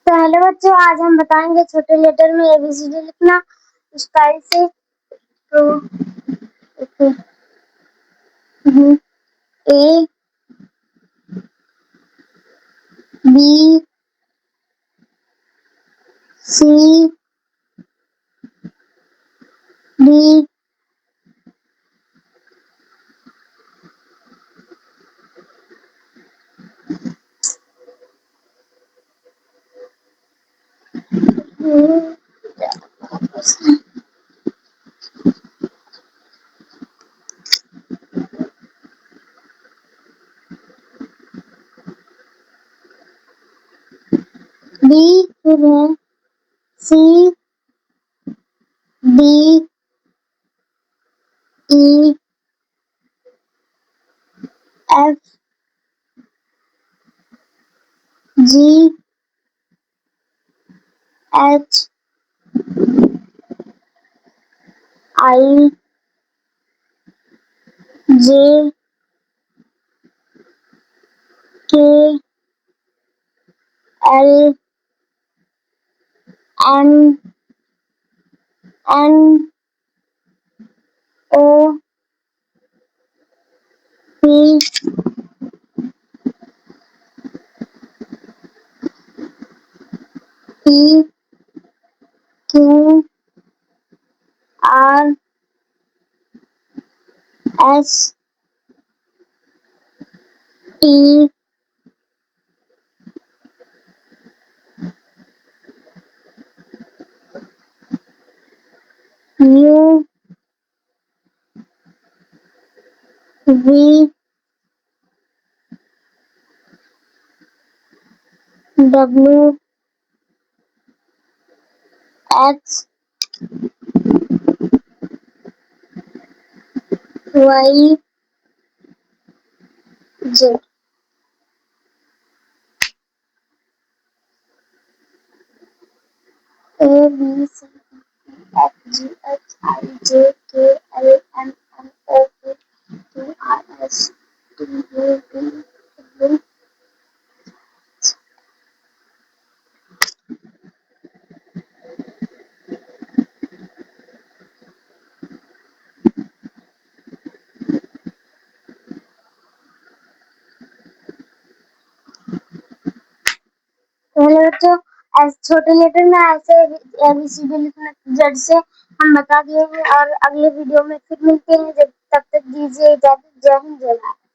तो हेलो बच्चों, आज हम बताएंगे छोटे लेटर में एबीसीडी लिखना स्टाइल से। तो A B C D B फिर है C D E F G H I J K L M N O P P Q R S T U V W X Y Z. A B C D E F G H I J K L M N O P Q R S T U V W। पहले बच्चों छोटे letter में ऐसे ABCD लिखना जड़ से हम बता दिए हैं और अगले वीडियो में फिर मिलते हैं। जब तब तक दीजिए इजाजत। जय हिंद जय भारत।